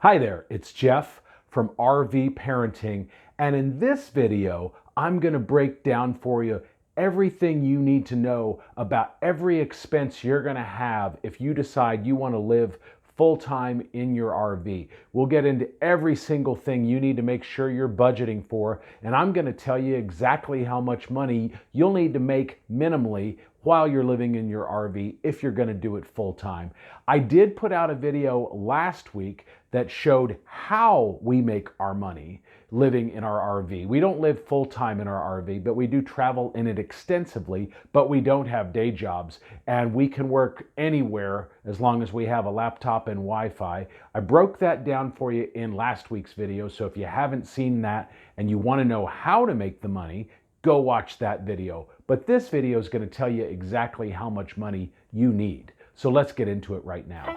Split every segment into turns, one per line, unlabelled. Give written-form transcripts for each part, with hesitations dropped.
Hi there, it's Jeff from RV Parenting, and in this video, I'm going to break down for you everything you need to know about every expense you're going to have if you decide you want to live full-time in your RV. We'll get into every single thing you need to make sure you're budgeting for, and I'm going to tell you exactly how much money you'll need to make minimally while you're living in your RV if you're going to do it full-time. I did put out a video last week that showed how we make our money living in our RV. We don't live full-time in our RV, but we do travel in it extensively, but we don't have day jobs, and we can work anywhere as long as we have a laptop and Wi-Fi. I broke that down for you in last week's video, so if you haven't seen that and you want to know how to make the money, go watch that video. But this video is going to tell you exactly how much money you need. So let's get into it right now.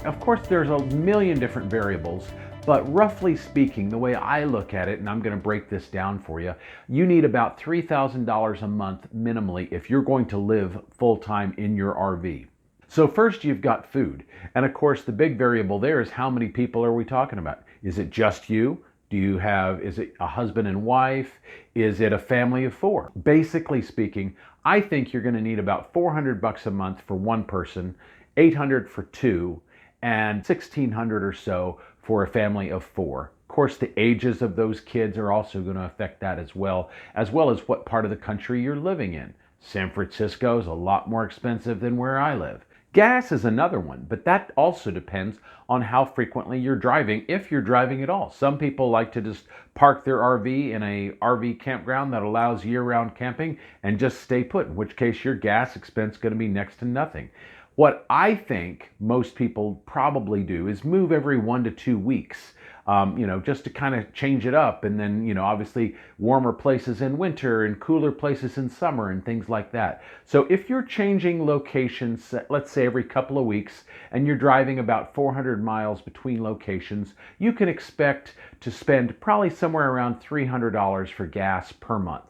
Of course, there's a million different variables, but roughly speaking, the way I look at it, and I'm going to break this down for you, you need about $3,000 a month minimally if you're going to live full-time in your RV. So first you've got food. And of course, the big variable there is how many people are we talking about? Is it just you? Is it a husband and wife? Is it a family of four? Basically speaking, I think you're going to need about $400 a month for one person, $800 for two, and $1,600 or so for a family of four. Of course, the ages of those kids are also going to affect that as well as what part of the country you're living in. San Francisco is a lot more expensive than where I live. Gas is another one, but that also depends on how frequently you're driving, if you're driving at all. Some people like to just park their RV in a RV campground that allows year-round camping and just stay put, in which case your gas expense is going to be next to nothing. What I think most people probably do is move every 1 to 2 weeks, just to kind of change it up. And then, obviously warmer places in winter and cooler places in summer and things like that. So if you're changing locations, let's say every couple of weeks, and you're driving about 400 miles between locations, you can expect to spend probably somewhere around $300 for gas per month.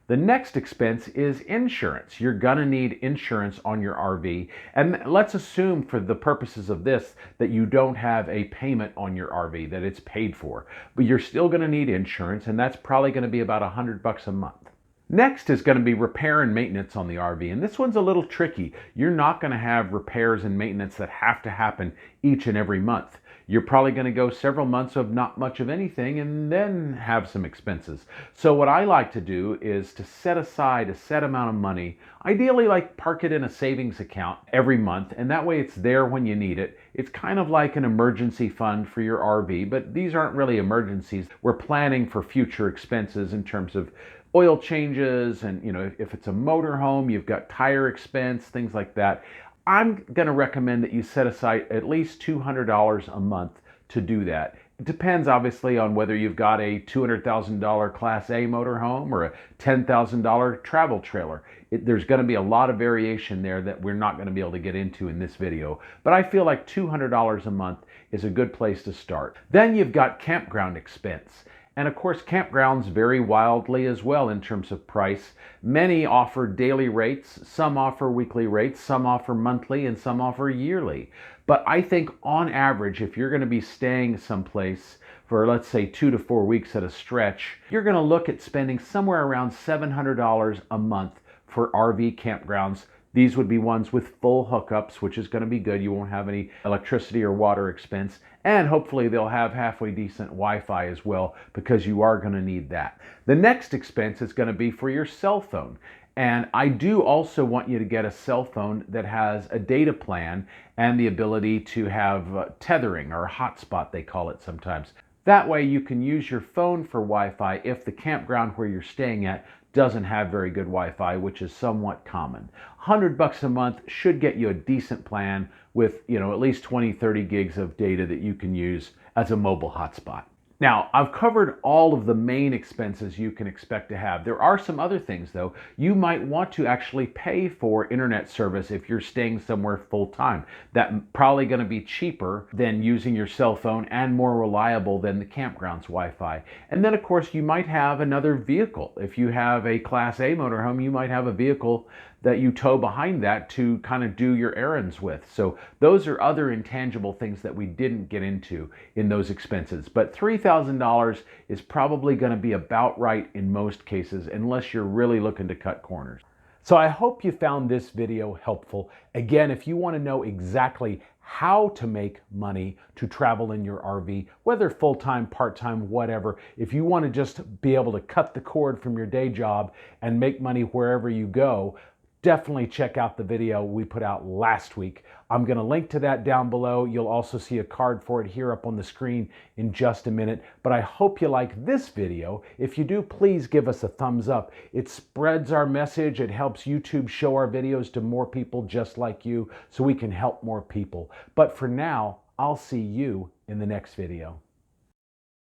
The next expense is insurance. You're gonna need insurance on your RV. And let's assume for the purposes of this that you don't have a payment on your RV, that it's paid for. But you're still gonna need insurance, and that's probably gonna be about $100 a month. Next is going to be repair and maintenance on the RV, and this one's a little tricky. You're not going to have repairs and maintenance that have to happen each and every month. You're probably going to go several months of not much of anything and then have some expenses. So what I like to do is to set aside a set amount of money, ideally like park it in a savings account every month, and that way it's there when you need it. It's kind of like an emergency fund for your RV, but these aren't really emergencies. We're planning for future expenses in terms of oil changes, and if it's a motor home, you've got tire expense, things like that. I'm going to recommend that you set aside at least $200 a month to do that. It depends obviously on whether you've got a $200,000 Class A motorhome or a $10,000 travel trailer. There's going to be a lot of variation there that we're not going to be able to get into in this video, but I feel like $200 a month is a good place to start. Then you've got campground expense. And of course, campgrounds vary wildly as well in terms of price. Many offer daily rates, some offer weekly rates, some offer monthly, and some offer yearly. But I think on average, if you're going to be staying someplace for, let's say, 2 to 4 weeks at a stretch, you're going to look at spending somewhere around $700 a month for RV campgrounds. These would be ones with full hookups, which is going to be good. You won't have any electricity or water expense. And hopefully they'll have halfway decent Wi-Fi as well, because you are going to need that. The next expense is going to be for your cell phone. And I do also want you to get a cell phone that has a data plan and the ability to have tethering, or hotspot they call it sometimes. That way you can use your phone for Wi-Fi if the campground where you're staying at doesn't have very good Wi-Fi, which is somewhat common. $100 a month should get you a decent plan with, at least 20, 30 gigs of data that you can use as a mobile hotspot. Now, I've covered all of the main expenses you can expect to have. There are some other things, though. You might want to actually pay for internet service if you're staying somewhere full time. That's probably going to be cheaper than using your cell phone and more reliable than the campground's Wi-Fi. And then, of course, you might have another vehicle. If you have a Class A motorhome, you might have a vehicle that you tow behind that to kind of do your errands with. So those are other intangible things that we didn't get into in those expenses. But $3,000 is probably going to be about right in most cases, unless you're really looking to cut corners. So I hope you found this video helpful. Again, if you want to know exactly how to make money to travel in your RV, whether full-time, part-time, whatever, if you want to just be able to cut the cord from your day job and make money wherever you go, definitely check out the video we put out last week. I'm going to link to that down below. You'll also see a card for it here up on the screen in just a minute. But I hope you like this video. If you do, please give us a thumbs up. It spreads our message. It helps YouTube show our videos to more people just like you so we can help more people. But for now, I'll see you in the next video.